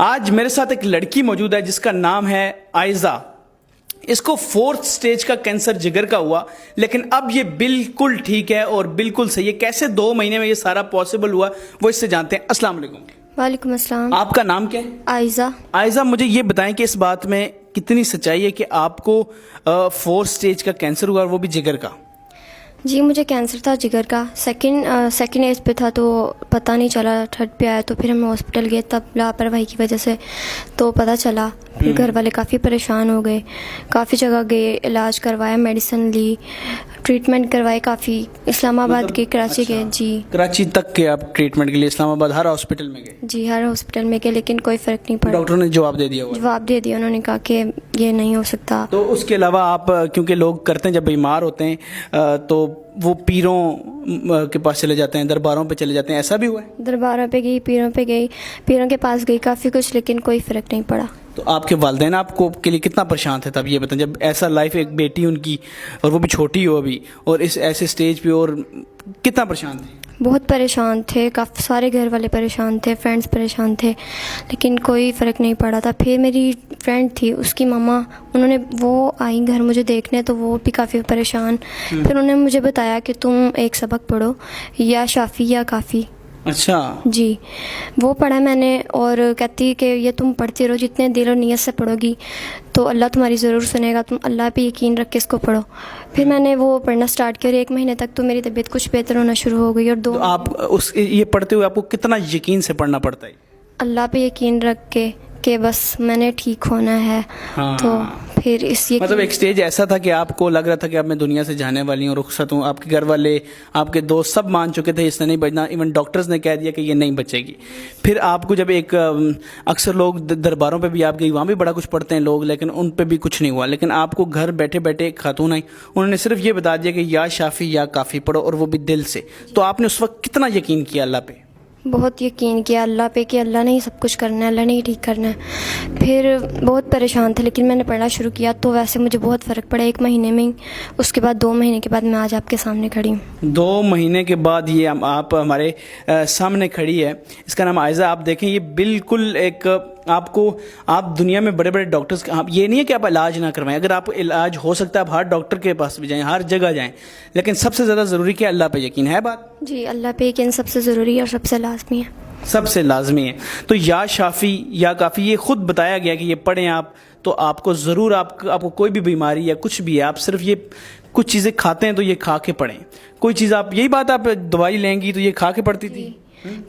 آج میرے ساتھ ایک لڑکی موجود ہے جس کا نام ہے عائزہ. اس کو 4th سٹیج کا کینسر جگر کا ہوا، لیکن اب یہ بالکل ٹھیک ہے اور بالکل صحیح ہے. کیسے 2 مہینے میں یہ سارا پاسبل ہوا وہ اس سے جانتے ہیں. السلام علیکم. وعلیکم السلام. آپ کا نام کیا ہے؟ عائزہ. عائزہ، مجھے یہ بتائیں کہ اس بات میں کتنی سچائی ہے کہ آپ کو 4th سٹیج کا کینسر ہوا اور وہ بھی جگر کا؟ جی مجھے کینسر تھا جگر کا. سیکنڈ ایج پہ تھا تو پتہ نہیں چلا. 3rd پہ آیا تو پھر ہم ہاسپٹل گئے، تب لاپرواہی کی وجہ سے تو پتہ چلا. پھر گھر والے کافی پریشان ہو گئے، کافی جگہ گئے، علاج کروایا، میڈیسن لی، ٹریٹمنٹ کروائے کافی. اسلام آباد کے، کراچی گئے. جی کراچی تک کے آپ ٹریٹمنٹ کے لیے اسلام آباد ہر ہاسپٹل میں گئے؟ جی ہر ہاسپٹل میں گئے، لیکن کوئی فرق نہیں پڑا. ڈاکٹر نے جواب دے دیا ہوا؟ جواب دے دیا، انہوں نے کہا کہ یہ نہیں ہو سکتا. تو اس کے علاوہ آپ، کیونکہ لوگ کرتے ہیں جب بیمار ہوتے ہیں تو وہ پیروں کے پاس چلے جاتے ہیں، درباروں پہ چلے جاتے ہیں، ایسا بھی ہوا ہے؟ درباروں پہ گئی، پیروں پہ گئی، پیروں کے پاس گئی کافی کچھ، لیکن کوئی فرق نہیں پڑا. تو آپ کے والدین آپ کو کے لیے کتنا پریشان تھے تب؟ یہ بتائیں، جب ایسا لائف، ایک بیٹی ان کی اور وہ بھی چھوٹی ہو ابھی، اور اس ایسے سٹیج پہ، اور کتنا پریشان تھے؟ بہت پریشان تھے، کافی سارے گھر والے پریشان تھے، فرینڈس پریشان تھے، لیکن کوئی فرق نہیں پڑا تھا. پھر میری فرینڈ تھی، اس کی ماما، انہوں نے وہ آئی گھر مجھے دیکھنے، تو وہ بھی کافی پریشان. پھر انہوں نے مجھے بتایا کہ تم ایک سبق پڑھو، یا شافی یا کافی. اچھا جی وہ پڑھا میں نے، اور کہتی کہ یہ تم پڑھتی رہو، جتنے دل اور نیت سے پڑھو گی تو اللہ تمہاری ضرور سنے گا، تم اللہ پہ یقین رکھ کے اس کو پڑھو. پھر میں نے وہ پڑھنا سٹارٹ کیا، اور 1 مہینے تک تو میری طبیعت کچھ بہتر ہونا شروع ہو گئی. اور تو آپ یہ پڑھتے ہوئے آپ کو کتنا یقین سے پڑھنا پڑتا ہے؟ اللہ پہ یقین رکھ کے کہ بس میں نے ٹھیک ہونا ہے. تو پھر مطلب ایک سٹیج ایسا تھا کہ آپ کو لگ رہا تھا کہ اب میں دنیا سے جانے والی ہوں، رخصت ہوں. آپ کے گھر والے، آپ کے دوست سب مان چکے تھے اس نے نہیں بچنا، ایون ڈاکٹرز نے کہہ دیا کہ یہ نہیں بچے گی. پھر آپ کو جب اکثر لوگ درباروں پہ بھی آپ گئی، وہاں بھی بڑا کچھ پڑھتے ہیں لوگ، لیکن ان پہ بھی کچھ نہیں ہوا. لیکن آپ کو گھر بیٹھے بیٹھے ایک خاتون آئی، انہوں نے صرف یہ بتا دیا کہ یا شافی یا کافی پڑھو، اور وہ بھی دل سے. تو آپ نے اس وقت کتنا یقین کیا اللہ پہ؟ بہت یقین کیا اللہ پہ کہ اللہ نے ہی سب کچھ کرنا ہے، اللہ نے ہی ٹھیک کرنا ہے. پھر بہت پریشان تھے، لیکن میں نے پڑھنا شروع کیا تو ویسے مجھے بہت فرق پڑا 1 مہینے میں ہی. اس کے بعد 2 مہینے کے بعد میں آج آپ کے سامنے کھڑی ہوں. 2 مہینے کے بعد یہ آپ ہمارے سامنے کھڑی ہے. اس کا نام عائزہ. آپ دیکھیں یہ بالکل ایک آپ دنیا میں بڑے بڑے ڈاکٹرز، یہ نہیں ہے کہ آپ علاج نہ کروائیں، اگر آپ علاج ہو سکتا ہے آپ ہر ڈاکٹر کے پاس بھی جائیں، ہر جگہ جائیں، لیکن سب سے زیادہ ضروری کیا؟ اللہ پہ یقین ہے. بات جی اللہ پہ یقین سب سے ضروری ہے اور سب سے لازمی ہے. سب سے لازمی ہے. تو یا شافی یا کافی، یہ خود بتایا گیا کہ یہ پڑھیں آپ، تو آپ کو ضرور، آپ کو کوئی بھی بیماری یا کچھ بھی ہے، آپ صرف یہ کچھ چیزیں کھاتے ہیں تو یہ کھا کے پڑھیں. کوئی چیز آپ، یہی بات، آپ دوائی لیں گی تو یہ کھا کے پڑھتی تھی؟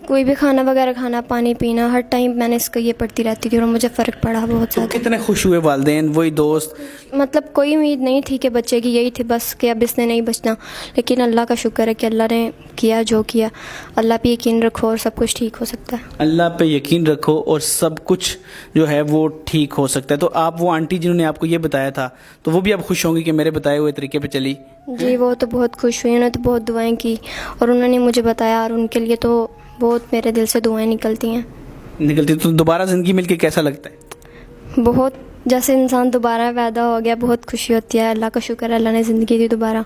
کوئی بھی کھانا وغیرہ کھانا، پانی پینا، ہر ٹائم میں نے اس کا یہ پڑھتی رہتی تھی، اور مجھے فرق پڑا بہت تو زیادہ. کتنے خوش ہوئے والدین، وہی دوست؟ مطلب کوئی امید نہیں تھی کہ بچے گی، یہی تھی بس کہ اب اس نے نہیں بچنا. لیکن اللہ کا شکر ہے کہ اللہ نے کیا جو کیا. اللہ پہ یقین رکھو اور سب کچھ ٹھیک ہو سکتا ہے. اللہ پہ یقین رکھو اور سب کچھ جو ہے وہ ٹھیک ہو سکتا ہے. تو آپ وہ آنٹی جنہوں نے آپ کو یہ بتایا تھا، تو وہ بھی آپ خوش ہوں گی کہ میرے بتائے ہوئے طریقے پہ چلی؟ جی وہ تو بہت خوش ہوئی، انہوں نے تو بہت دعائیں کی، اور انہوں نے مجھے بتایا، اور ان کے لیے تو بہت میرے دل سے دعائیں نکلتی ہیں. تو دوبارہ زندگی مل کے کیسا لگتا ہے؟ بہت، جیسے انسان دوبارہ پیدا ہو گیا، بہت خوشی ہوتی ہے. اللہ کا شکر ہے اللہ نے زندگی دی دوبارہ.